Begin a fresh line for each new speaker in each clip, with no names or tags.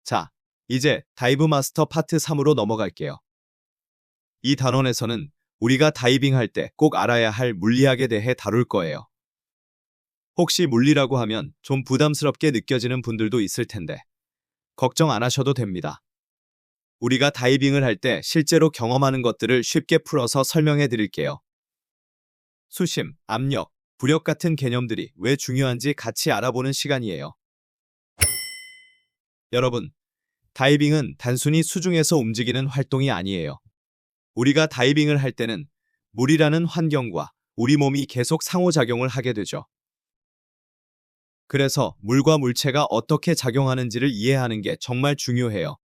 자, 이제 다이브 마스터 파트 3으로 넘어갈게요. 이 단원에서는 우리가 다이빙할 때 꼭 알아야 할 물리학에 대해 다룰 거예요. 혹시 물리라고 하면 좀 부담스럽게 느껴지는 분들도 있을 텐데 걱정 안 하셔도 됩니다. 우리가 다이빙을 할 때 실제로 경험하는 것들을 쉽게 풀어서 설명해 드릴게요. 수심, 압력, 부력 같은 개념들이 왜 중요한지 같이 알아보는 시간이에요. 여러분, 다이빙은 단순히 수중에서 움직이는 활동이 아니에요. 우리가 다이빙을 할 때는 물이라는 환경과 우리 몸이 계속 상호작용을 하게 되죠. 그래서 물과 물체가 어떻게 작용하는지를 이해하는 게 정말 중요해요.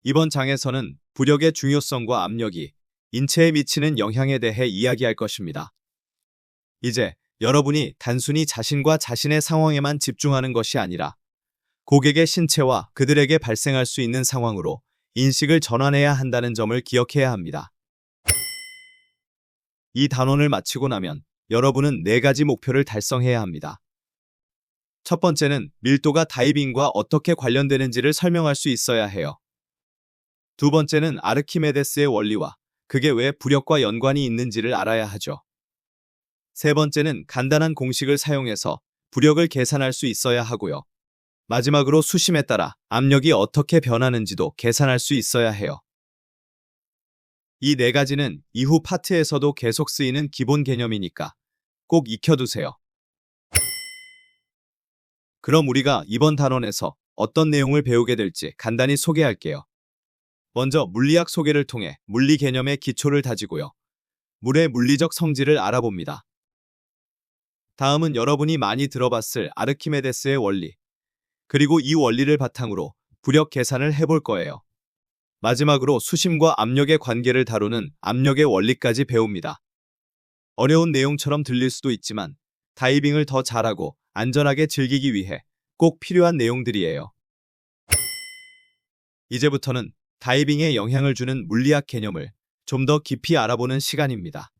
이번 장에서는 부력의 중요성과 압력이 인체에 미치는 영향에 대해 이야기할 것입니다. 이제 여러분이 단순히 자신과 자신의 상황에만 집중하는 것이 아니라 고객의 신체와 그들에게 발생할 수 있는 상황으로 인식을 전환해야 한다는 점을 기억해야 합니다. 이 단원을 마치고 나면 여러분은 4가지 목표를 달성해야 합니다. 첫 번째는 밀도가 다이빙과 어떻게 관련되는지를 설명할 수 있어야 해요. 두 번째는 아르키메데스의 원리와 그게 왜 부력과 연관이 있는지를 알아야 하죠. 세 번째는 간단한 공식을 사용해서 부력을 계산할 수 있어야 하고요. 마지막으로 수심에 따라 압력이 어떻게 변하는지도 계산할 수 있어야 해요. 이 4가지는 이후 파트에서도 계속 쓰이는 기본 개념이니까 꼭 익혀두세요. 그럼 우리가 이번 단원에서 어떤 내용을 배우게 될지 간단히 소개할게요. 먼저 물리학 소개를 통해 물리 개념의 기초를 다지고요. 물의 물리적 성질을 알아봅니다. 다음은 여러분이 많이 들어봤을 아르키메데스의 원리, 그리고 이 원리를 바탕으로 부력 계산을 해볼 거예요. 마지막으로 수심과 압력의 관계를 다루는 압력의 원리까지 배웁니다. 어려운 내용처럼 들릴 수도 있지만 다이빙을 더 잘하고 안전하게 즐기기 위해 꼭 필요한 내용들이에요. 이제부터는 다이빙에 영향을 주는 물리학 개념을 좀 더 깊이 알아보는 시간입니다.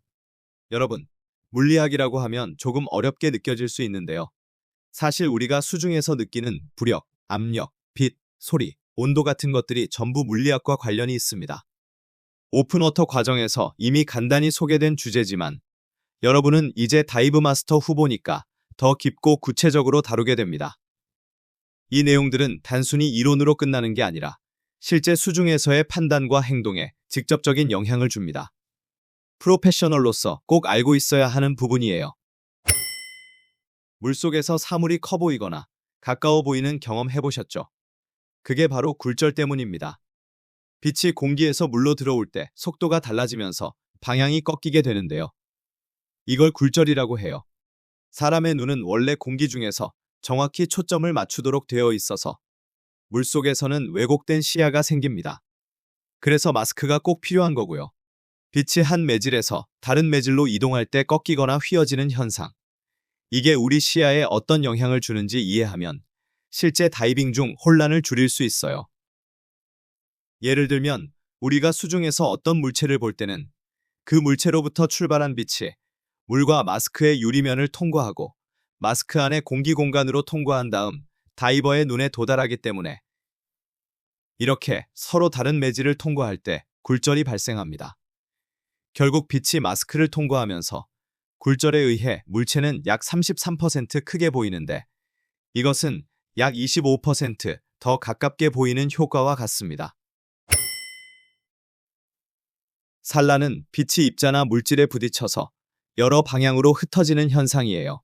여러분, 물리학이라고 하면 조금 어렵게 느껴질 수 있는데요. 사실 우리가 수중에서 느끼는 부력, 압력, 빛, 소리, 온도 같은 것들이 전부 물리학과 관련이 있습니다. 오픈워터 과정에서 이미 간단히 소개된 주제지만 여러분은 이제 다이브 마스터 후보니까 더 깊고 구체적으로 다루게 됩니다. 이 내용들은 단순히 이론으로 끝나는 게 아니라 실제 수중에서의 판단과 행동에 직접적인 영향을 줍니다. 프로페셔널로서 꼭 알고 있어야 하는 부분이에요. 물속에서 사물이 커 보이거나 가까워 보이는 경험 해보셨죠? 그게 바로 굴절 때문입니다. 빛이 공기에서 물로 들어올 때 속도가 달라지면서 방향이 꺾이게 되는데요. 이걸 굴절이라고 해요. 사람의 눈은 원래 공기 중에서 정확히 초점을 맞추도록 되어 있어서 물속에서는 왜곡된 시야가 생깁니다. 그래서 마스크가 꼭 필요한 거고요. 빛이 한 매질에서 다른 매질로 이동할 때 꺾이거나 휘어지는 현상. 이게 우리 시야에 어떤 영향을 주는지 이해하면 실제 다이빙 중 혼란을 줄일 수 있어요. 예를 들면 우리가 수중에서 어떤 물체를 볼 때는 그 물체로부터 출발한 빛이 물과 마스크의 유리면을 통과하고 마스크 안의 공기 공간으로 통과한 다음 다이버의 눈에 도달하기 때문에 이렇게 서로 다른 매질을 통과할 때 굴절이 발생합니다. 결국 빛이 마스크를 통과하면서 굴절에 의해 물체는 약 33% 크게 보이는데 이것은 약 25% 더 가깝게 보이는 효과와 같습니다. 산란은 빛이 입자나 물질에 부딪혀서 여러 방향으로 흩어지는 현상이에요.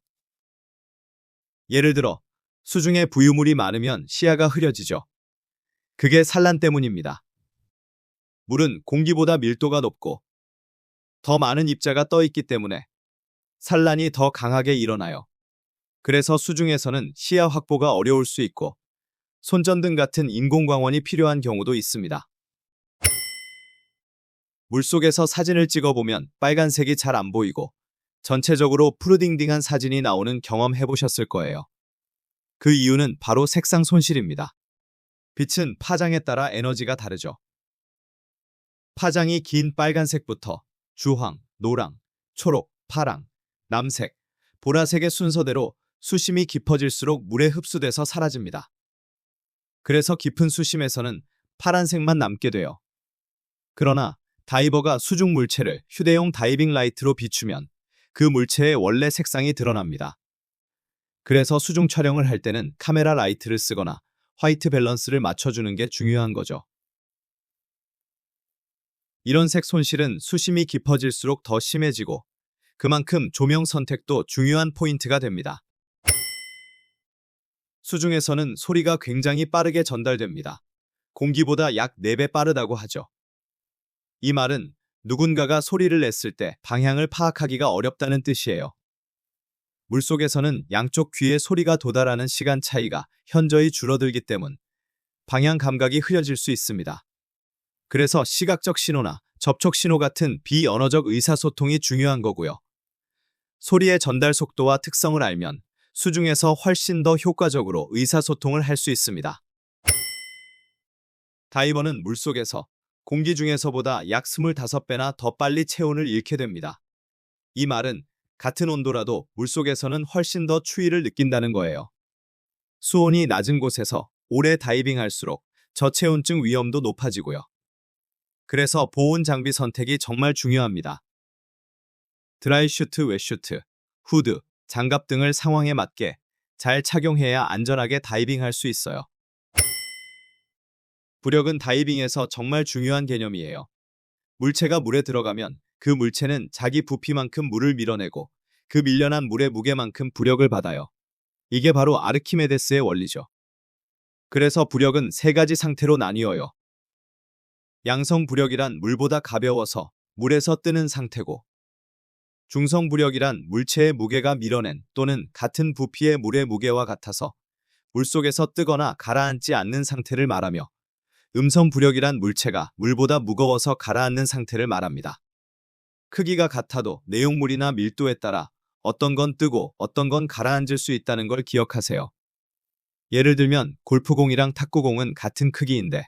예를 들어 수중에 부유물이 많으면 시야가 흐려지죠. 그게 산란 때문입니다. 물은 공기보다 밀도가 높고 더 많은 입자가 떠 있기 때문에 산란이 더 강하게 일어나요. 그래서 수중에서는 시야 확보가 어려울 수 있고 손전등 같은 인공광원이 필요한 경우도 있습니다. 물속에서 사진을 찍어보면 빨간색이 잘 안 보이고 전체적으로 푸르딩딩한 사진이 나오는 경험 해보셨을 거예요. 그 이유는 바로 색상 손실입니다. 빛은 파장에 따라 에너지가 다르죠. 파장이 긴 빨간색부터 주황, 노랑, 초록, 파랑, 남색, 보라색의 순서대로 수심이 깊어질수록 물에 흡수돼서 사라집니다. 그래서 깊은 수심에서는 파란색만 남게 돼요. 그러나 다이버가 수중 물체를 휴대용 다이빙 라이트로 비추면 그 물체의 원래 색상이 드러납니다. 그래서 수중 촬영을 할 때는 카메라 라이트를 쓰거나 화이트 밸런스를 맞춰주는 게 중요한 거죠. 이런 색 손실은 수심이 깊어질수록 더 심해지고 그만큼 조명 선택도 중요한 포인트가 됩니다. 수중에서는 소리가 굉장히 빠르게 전달됩니다. 공기보다 약 4배 빠르다고 하죠. 이 말은 누군가가 소리를 냈을 때 방향을 파악하기가 어렵다는 뜻이에요. 물속에서는 양쪽 귀에 소리가 도달하는 시간 차이가 현저히 줄어들기 때문 방향 감각이 흐려질 수 있습니다. 그래서 시각적 신호나 접촉 신호 같은 비언어적 의사소통이 중요한 거고요. 소리의 전달 속도와 특성을 알면 수중에서 훨씬 더 효과적으로 의사소통을 할 수 있습니다. 다이버는 물속에서 공기 중에서보다 약 25배나 더 빨리 체온을 잃게 됩니다. 이 말은 같은 온도라도 물속에서는 훨씬 더 추위를 느낀다는 거예요. 수온이 낮은 곳에서 오래 다이빙할수록 저체온증 위험도 높아지고요. 그래서 보온 장비 선택이 정말 중요합니다. 드라이 슈트, 웻 슈트, 후드, 장갑 등을 상황에 맞게 잘 착용해야 안전하게 다이빙할 수 있어요. 부력은 다이빙에서 정말 중요한 개념이에요. 물체가 물에 들어가면 그 물체는 자기 부피만큼 물을 밀어내고 그 밀려난 물의 무게만큼 부력을 받아요. 이게 바로 아르키메데스의 원리죠. 그래서 부력은 3가지 상태로 나뉘어요. 양성 부력이란 물보다 가벼워서 물에서 뜨는 상태고, 중성 부력이란 물체의 무게가 밀어낸 또는 같은 부피의 물의 무게와 같아서 물속에서 뜨거나 가라앉지 않는 상태를 말하며, 음성 부력이란 물체가 물보다 무거워서 가라앉는 상태를 말합니다. 크기가 같아도 내용물이나 밀도에 따라 어떤 건 뜨고 어떤 건 가라앉을 수 있다는 걸 기억하세요. 예를 들면 골프공이랑 탁구공은 같은 크기인데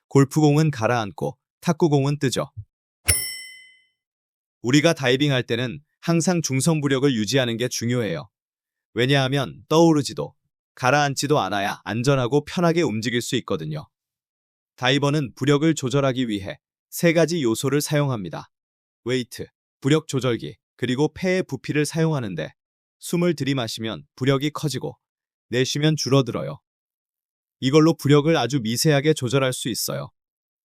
골프공은 가라앉고 탁구공은 뜨죠. 우리가 다이빙할 때는 항상 중성 부력을 유지하는 게 중요해요. 왜냐하면 떠오르지도 가라앉지도 않아야 안전하고 편하게 움직일 수 있거든요. 다이버는 부력을 조절하기 위해 3가지 요소를 사용합니다. 웨이트, 부력 조절기, 그리고 폐의 부피를 사용하는데 숨을 들이마시면 부력이 커지고 내쉬면 줄어들어요. 이걸로 부력을 아주 미세하게 조절할 수 있어요.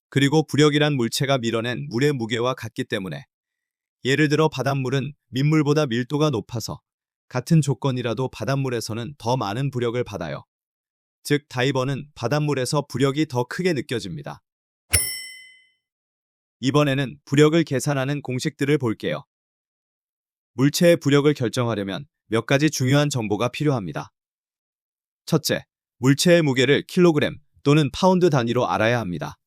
그리고 부력이란 물체가 밀어낸 물의 무게와 같기 때문에 예를 들어 바닷물은 민물보다 밀도가 높아서 같은 조건이라도 바닷물에서는 더 많은 부력을 받아요. 즉 다이버는 바닷물에서 부력이 더 크게 느껴집니다. 이번에는 부력을 계산하는 공식들을 볼게요. 물체의 부력을 결정하려면 몇 가지 중요한 정보가 필요합니다. 첫째, 물체의 무게를 킬로그램 또는 파운드 단위로 알아야 합니다.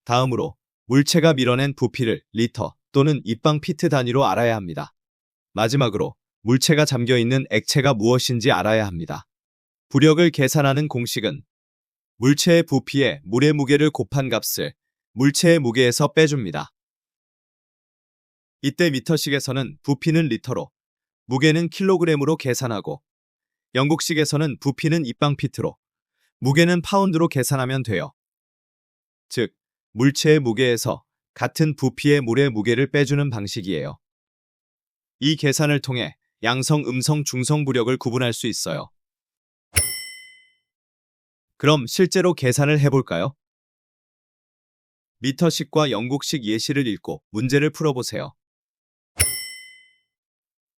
다음으로 물체가 밀어낸 부피를 리터 또는 입방 피트 단위로 알아야 합니다. 마지막으로 물체가 잠겨있는 액체가 무엇인지 알아야 합니다. 부력을 계산하는 공식은 물체의 부피에 물의 무게를 곱한 값을 물체의 무게에서 빼줍니다. 이때 미터식에서는 부피는 리터로, 무게는 킬로그램으로 계산하고 영국식에서는 부피는 입방피트로, 무게는 파운드로 계산하면 돼요. 즉, 물체의 무게에서 같은 부피의 물의 무게를 빼주는 방식이에요. 이 계산을 통해 양성, 음성, 중성 부력을 구분할 수 있어요. 그럼 실제로 계산을 해볼까요? 미터식과 영국식 예시를 읽고 문제를 풀어보세요.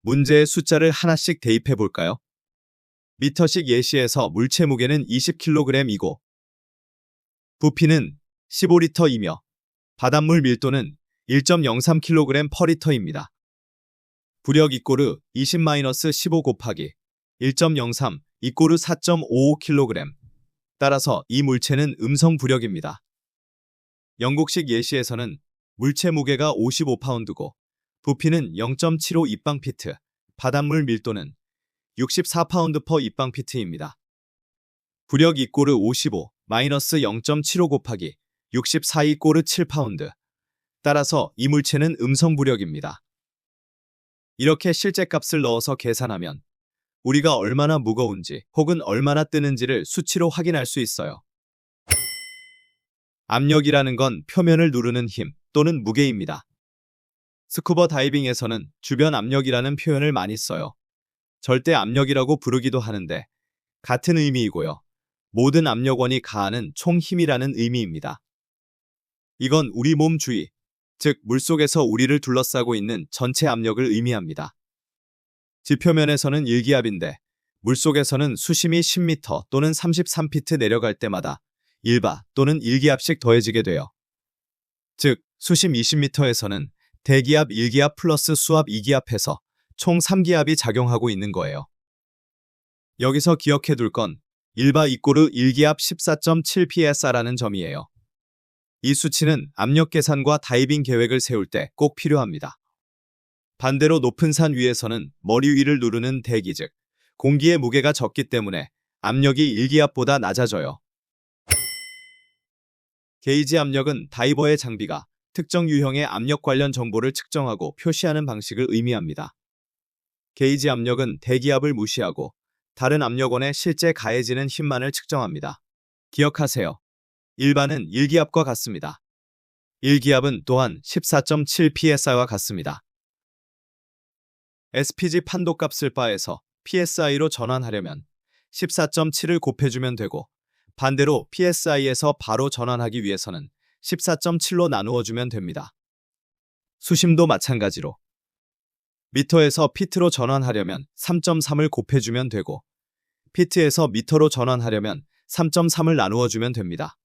문제의 숫자를 하나씩 대입해볼까요? 미터식 예시에서 물체 무게는 20kg이고 부피는 15리터이며 바닷물 밀도는 1.03kg/리터입니다. 부력 이꼬르 20-15 곱하기 1.03 이꼬르 4.55kg. 따라서 이 물체는 음성 부력입니다. 영국식 예시에서는 물체 무게가 55파운드고 부피는 0.75 입방피트, 바닷물 밀도는 64파운드/. 입방피트입니다. 부력 이꼬르 55 마이너스 0.75 곱하기 64 이꼬르 7파운드. 따라서 이 물체는 음성 부력입니다. 이렇게 실제 값을 넣어서 계산하면 우리가 얼마나 무거운지 혹은 얼마나 뜨는지를 수치로 확인할 수 있어요. 압력이라는 건 표면을 누르는 힘 또는 무게입니다. 스쿠버 다이빙에서는 주변 압력이라는 표현을 많이 써요. 절대 압력이라고 부르기도 하는데 같은 의미이고요. 모든 압력원이 가하는 총 힘이라는 의미입니다. 이건 우리 몸 주위, 즉 물속에서 우리를 둘러싸고 있는 전체 압력을 의미합니다. 지표면에서는 일기압인데 물속에서는 수심이 10m 또는 33피트 내려갈 때마다 1바 또는 1기압씩 더해지게 돼요. 즉 수심 20m에서는 대기압 1기압 플러스 수압 2기압해서 총 3기압이 작용하고 있는 거예요. 여기서 기억해둘 건 1바 이꼬르 1기압 14.7ps라는 점이에요. 이 수치는 압력 계산과 다이빙 계획을 세울 때 꼭 필요합니다. 반대로 높은 산 위에서는 머리 위를 누르는 대기 즉 공기의 무게가 적기 때문에 압력이 1기압보다 낮아져요. 게이지 압력은 다이버의 장비가 특정 유형의 압력 관련 정보를 측정하고 표시하는 방식을 의미합니다. 게이지 압력은 대기압을 무시하고 다른 압력원에 실제 가해지는 힘만을 측정합니다. 기억하세요. 일반은 1기압과 같습니다. 1기압은 또한 14.7psi와 같습니다. SPG 판도값을 바에서 PSI로 전환하려면 14.7을 곱해주면 되고 반대로 PSI에서 바로 전환하기 위해서는 14.7로 나누어주면 됩니다. 수심도 마찬가지로 미터에서 피트로 전환하려면 3.3을 곱해주면 되고 피트에서 미터로 전환하려면 3.3을 나누어주면 됩니다.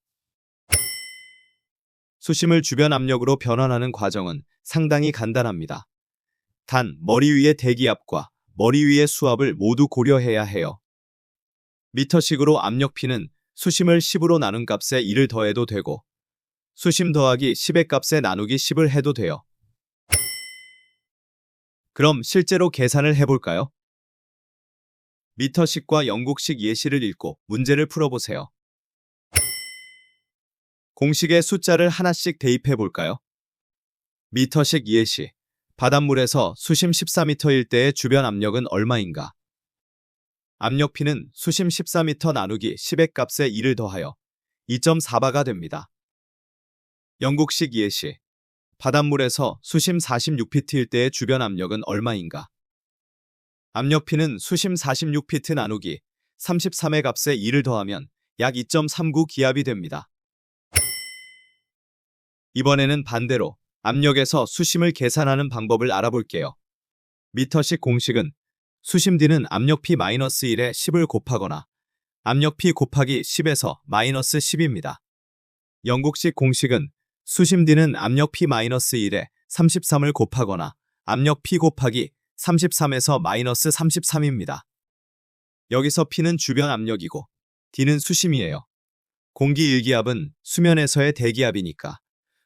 수심을 주변 압력으로 변환하는 과정은 상당히 간단합니다. 단 머리 위의 대기압과 머리 위의 수압을 모두 고려해야 해요. 미터식으로 압력 P는 수심을 10으로 나눈 값에 1을 더해도 되고 수심 더하기 10의 값에 나누기 10을 해도 돼요. 그럼 실제로 계산을 해볼까요? 미터식과 영국식 예시를 읽고 문제를 풀어보세요. 공식의 숫자를 하나씩 대입해볼까요? 미터식 예시. 바닷물에서 수심 14m일 때의 주변 압력은 얼마인가? 압력 P는 수심 14m 나누기 10의 값에 1을 더하여 2.4바가 됩니다. 영국식 예시. 바닷물에서 수심 46피트일 때의 주변 압력은 얼마인가? 압력 P는 수심 46피트 나누기 33의 값에 2를 더하면 약 2.39 기압이 됩니다. 이번에는 반대로 압력에서 수심을 계산하는 방법을 알아볼게요. 미터식 공식은 수심 D는 압력 P-1에 10을 곱하거나 압력 P 곱하기 10에서 마이너스 10입니다. 영국식 공식은 수심 D는 압력 P-1에 33을 곱하거나 압력 P 곱하기 33에서 마이너스 33입니다. 여기서 P는 주변 압력이고 D는 수심이에요. 공기 1기압은 수면에서의 대기압이니까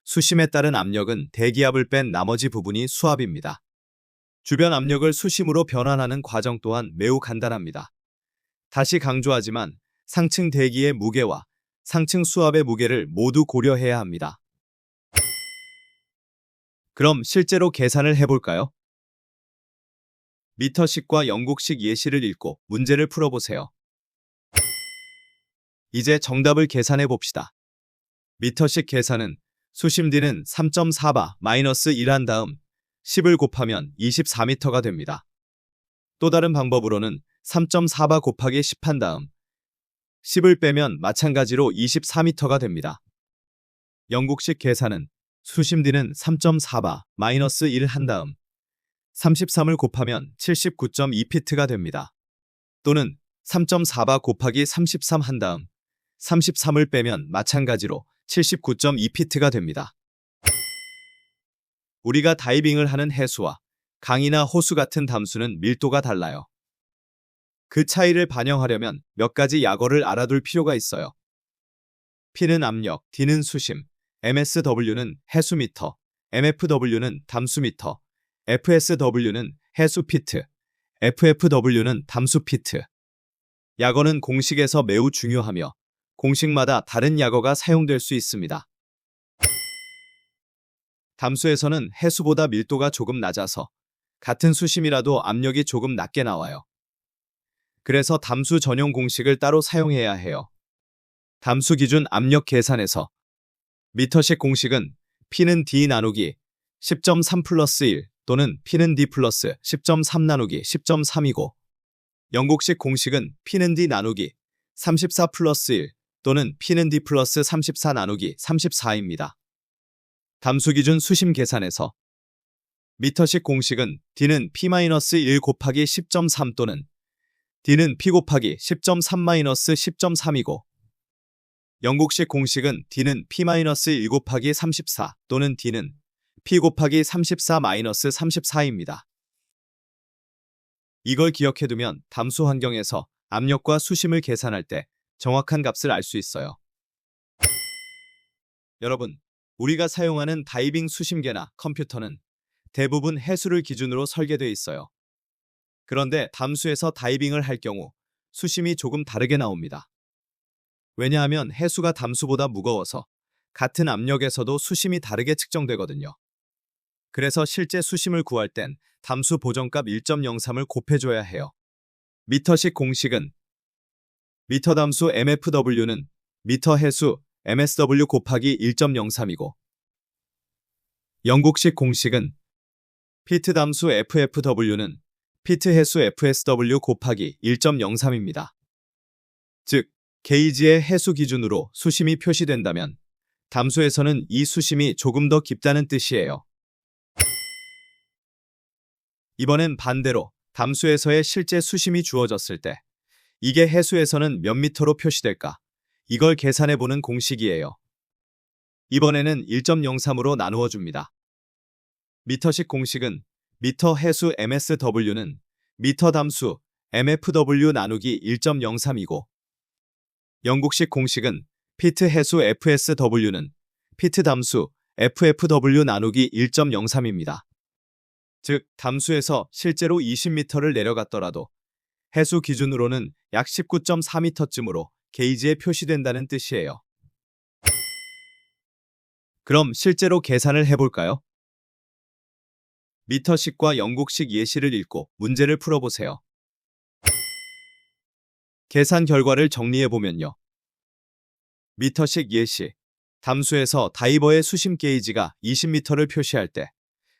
수심에 따른 압력은 대기압을 뺀 나머지 부분이 수압입니다. 주변 압력을 수심으로 변환하는 과정 또한 매우 간단합니다. 다시 강조하지만 상층 대기의 무게와 상층 수압의 무게를 모두 고려해야 합니다. 그럼 실제로 계산을 해볼까요? 미터식과 영국식 예시를 읽고 문제를 풀어보세요. 이제 정답을 계산해 봅시다. 미터식 계산은 수심 D는 3.4바 마이너스 1한 다음 10을 곱하면 24m가 됩니다. 또 다른 방법으로는 3.4바 곱하기 10한 다음 10을 빼면 마찬가지로 24m가 됩니다. 영국식 계산은 수심 D는 3.4바 마이너스 1을 한 다음 33을 곱하면 79.2피트가 됩니다. 또는 3.4바 곱하기 33 한 다음 33을 빼면 마찬가지로 79.2피트가 됩니다. 우리가 다이빙을 하는 해수와 강이나 호수 같은 담수는 밀도가 달라요. 그 차이를 반영하려면 몇 가지 약어를 알아둘 필요가 있어요. P는 압력, D는 수심, MSW는 해수미터, MFW는 담수미터, FSW는 해수피트, FFW는 담수피트. 약어는 공식에서 매우 중요하며 공식마다 다른 약어가 사용될 수 있습니다. 담수에서는 해수보다 밀도가 조금 낮아서 같은 수심이라도 압력이 조금 낮게 나와요. 그래서 담수 전용 공식을 따로 사용해야 해요. 담수 기준 압력 계산에서 미터식 공식은 P는 D 나누기 10.3 플러스 1 또는 P는 D 플러스 10.3 나누기 10.3이고 영국식 공식은 P는 D 나누기 34 플러스 1 또는 P는 D 플러스 34 나누기 34입니다. 담수 기준 수심 계산에서 미터식 공식은 D는 P-1 곱하기 10.3 또는 D는 P 곱하기 10.3-10.3이고 영국식 공식은 D는 P-1 곱하기 34 또는 D는 P 곱하기 34-34입니다. 이걸 기억해두면 담수 환경에서 압력과 수심을 계산할 때 정확한 값을 알 수 있어요. 여러분, 우리가 사용하는 다이빙 수심계나 컴퓨터는 대부분 해수를 기준으로 설계되어 있어요. 그런데 담수에서 다이빙을 할 경우 수심이 조금 다르게 나옵니다. 왜냐하면 해수가 담수보다 무거워서 같은 압력에서도 수심이 다르게 측정되거든요. 그래서 실제 수심을 구할 땐 담수 보정값 1.03을 곱해줘야 해요. 미터식 공식은 미터 담수 MFW는 미터 해수 MSW 곱하기 1.03이고 영국식 공식은 피트 담수 FFW는 피트 해수 FSW 곱하기 1.03입니다. 즉, 게이지의 해수 기준으로 수심이 표시된다면 담수에서는 이 수심이 조금 더 깊다는 뜻이에요. 이번엔 반대로 담수에서의 실제 수심이 주어졌을 때 이게 해수에서는 몇 미터로 표시될까? 이걸 계산해보는 공식이에요. 이번에는 1.03으로 나누어 줍니다. 미터식 공식은 미터 해수 MSW는 미터 담수 MFW 나누기 1.03이고 영국식 공식은 피트 해수 FSW는 피트 담수 FFW 나누기 1.03입니다. 즉, 담수에서 실제로 20m를 내려갔더라도 해수 기준으로는 약 19.4m쯤으로 게이지에 표시된다는 뜻이에요. 그럼 실제로 계산을 해볼까요? 미터식과 영국식 예시를 읽고 문제를 풀어보세요. 계산 결과를 정리해보면요. 미터식 예시, 담수에서 다이버의 수심 게이지가 20m를 표시할 때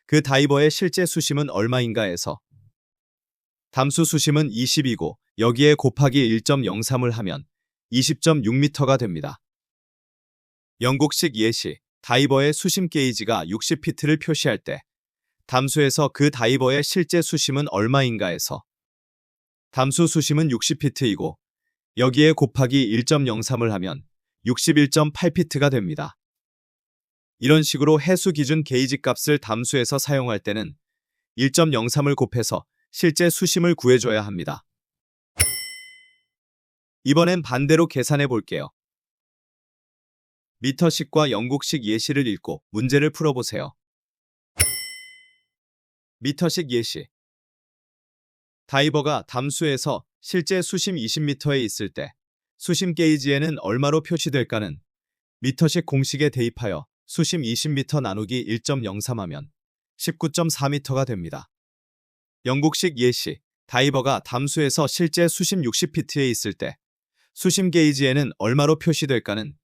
그 다이버의 실제 수심은 얼마인가에서 담수 수심은 20이고 여기에 곱하기 1.03을 하면 20.6m가 됩니다. 영국식 예시, 다이버의 수심 게이지가 60피트를 표시할 때 담수에서 그 다이버의 실제 수심은 얼마인가에서 담수 수심은 60피트이고 여기에 곱하기 1.03을 하면 61.8피트가 됩니다. 이런 식으로 해수 기준 게이지 값을 담수에서 사용할 때는 1.03을 곱해서 실제 수심을 구해줘야 합니다. 이번엔 반대로 계산해 볼게요. 미터식과 영국식 예시를 읽고 문제를 풀어보세요. 미터식 예시, 다이버가 담수에서 실제 수심 20m에 있을 때 수심 게이지에는 얼마로 표시될까는 미터식 공식에 대입하여 수심 20m 나누기 1.03하면 19.4m가 됩니다. 영국식 예시, 다이버가 담수에서 실제 수심 60피트에 있을 때 수심 게이지에는 얼마로 표시될까는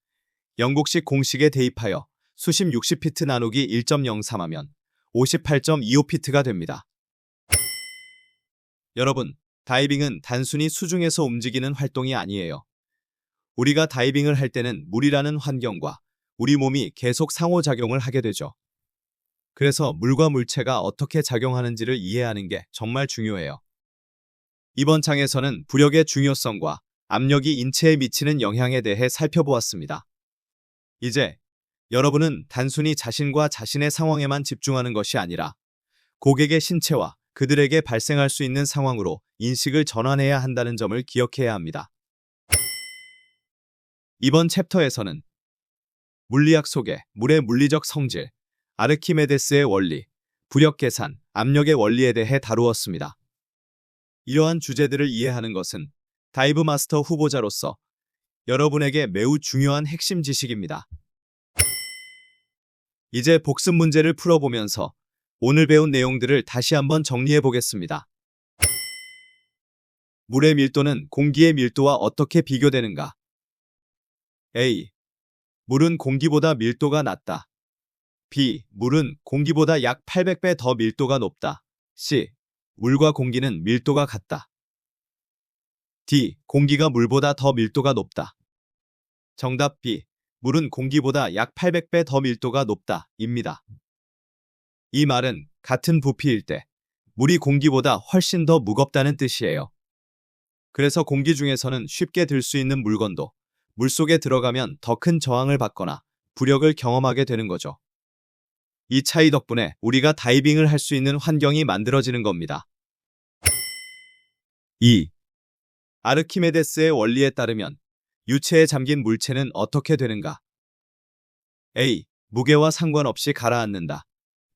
영국식 공식에 대입하여 수심 60피트 나누기 1.03하면 58.25피트가 됩니다. 여러분, 다이빙은 단순히 수중에서 움직이는 활동이 아니에요. 우리가 다이빙을 할 때는 물이라는 환경과 우리 몸이 계속 상호작용을 하게 되죠. 그래서 물과 물체가 어떻게 작용하는지를 이해하는 게 정말 중요해요. 이번 장에서는 부력의 중요성과 압력이 인체에 미치는 영향에 대해 살펴보았습니다. 이제 여러분은 단순히 자신과 자신의 상황에만 집중하는 것이 아니라 고객의 신체와 그들에게 발생할 수 있는 상황으로 인식을 전환해야 한다는 점을 기억해야 합니다. 이번 챕터에서는 물리학 속의 물의 물리적 성질, 아르키메데스의 원리, 부력 계산, 압력의 원리에 대해 다루었습니다. 이러한 주제들을 이해하는 것은 다이브 마스터 후보자로서 여러분에게 매우 중요한 핵심 지식입니다. 이제 복습 문제를 풀어보면서 오늘 배운 내용들을 다시 한번 정리해 보겠습니다. 물의 밀도는 공기의 밀도와 어떻게 비교되는가? A. 물은 공기보다 밀도가 낮다. B. 물은 공기보다 약 800배 더 밀도가 높다. C. 물과 공기는 밀도가 같다. D. 공기가 물보다 더 밀도가 높다. 정답 B. 물은 공기보다 약 800배 더 밀도가 높다. 입니다. 이 말은 같은 부피일 때 물이 공기보다 훨씬 더 무겁다는 뜻이에요. 그래서 공기 중에서는 쉽게 들 수 있는 물건도 물속에 들어가면 더 큰 저항을 받거나 부력을 경험하게 되는 거죠. 이 차이 덕분에 우리가 다이빙을 할 수 있는 환경이 만들어지는 겁니다. 2. 아르키메데스의 원리에 따르면 유체에 잠긴 물체는 어떻게 되는가? A. 무게와 상관없이 가라앉는다.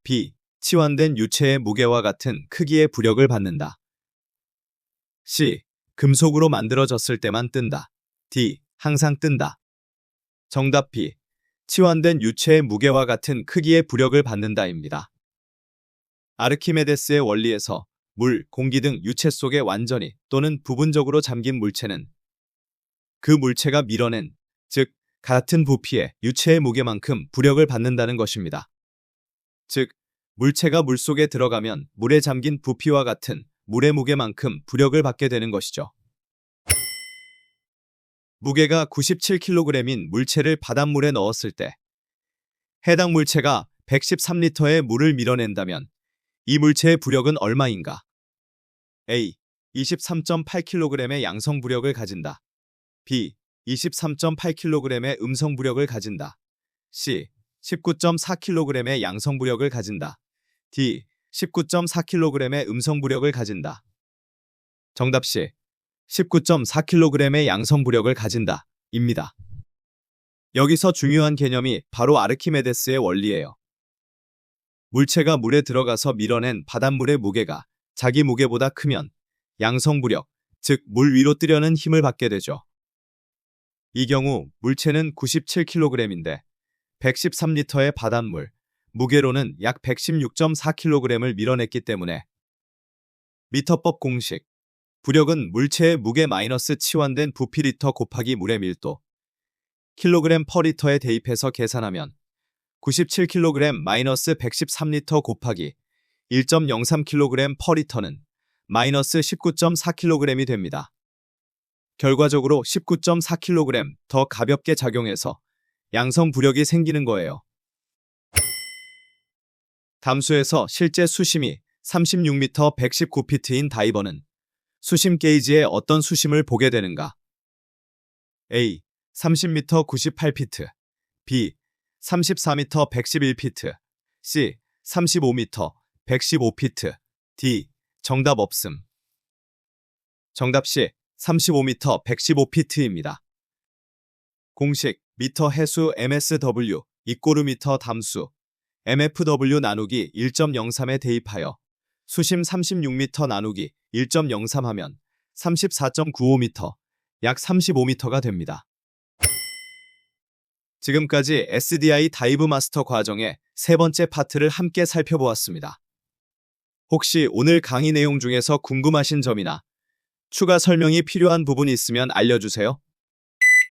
B. 치환된 유체의 무게와 같은 크기의 부력을 받는다. C. 금속으로 만들어졌을 때만 뜬다. D. 항상 뜬다. 정답 B. 치환된 유체의 무게와 같은 크기의 부력을 받는다입니다. 아르키메데스의 원리에서 물, 공기 등 유체 속에 완전히 또는 부분적으로 잠긴 물체는 그 물체가 밀어낸, 즉 같은 부피의 유체의 무게만큼 부력을 받는다는 것입니다. 즉, 물체가 물속에 들어가면 물에 잠긴 부피와 같은 물의 무게만큼 부력을 받게 되는 것이죠. 무게가 97kg인 물체를 바닷물에 넣었을 때 해당 물체가 113리터의 물을 밀어낸다면 이 물체의 부력은 얼마인가? A. 23.8kg의 양성 부력을 가진다. B. 23.8kg의 음성 부력을 가진다. C. 19.4kg의 양성 부력을 가진다. D. 19.4kg의 음성 부력을 가진다. 정답 C. 19.4kg의 양성 부력을 가진다. 입니다. 여기서 중요한 개념이 바로 아르키메데스의 원리예요. 물체가 물에 들어가서 밀어낸 바닷물의 무게가 자기 무게보다 크면 양성 부력, 즉 물 위로 뜨려는 힘을 받게 되죠. 이 경우 물체는 97kg인데 113리터의 바닷물, 무게로는 약 116.4kg을 밀어냈기 때문에 미터법 공식, 부력은 물체의 무게 마이너스 치환된 부피리터 곱하기 물의 밀도, 킬로그램 퍼 리터에 대입해서 계산하면 97kg 마이너스 113리터 곱하기 1.03kg 퍼 리터는 마이너스 19.4kg이 됩니다. 결과적으로 19.4kg 더 가볍게 작용해서 양성 부력이 생기는 거예요. 담수에서 실제 수심이 36m 119피트인 다이버는 수심 게이지에 어떤 수심을 보게 되는가? A. 30m 98피트, B. 34m 111피트, C. 35m 115피트, D. 정답 없음. 정답 C. 35m 115피트입니다. 공식 미터 해수 MSW 이꼬르 미터 담수 MFW 나누기 1.03에 대입하여 수심 36m 나누기 1.03 하면 34.95m, 약 35m가 됩니다. 지금까지 SDI 다이브 마스터 과정의 세 번째 파트를 함께 살펴보았습니다. 혹시 오늘 강의 내용 중에서 궁금하신 점이나 추가 설명이 필요한 부분이 있으면 알려주세요.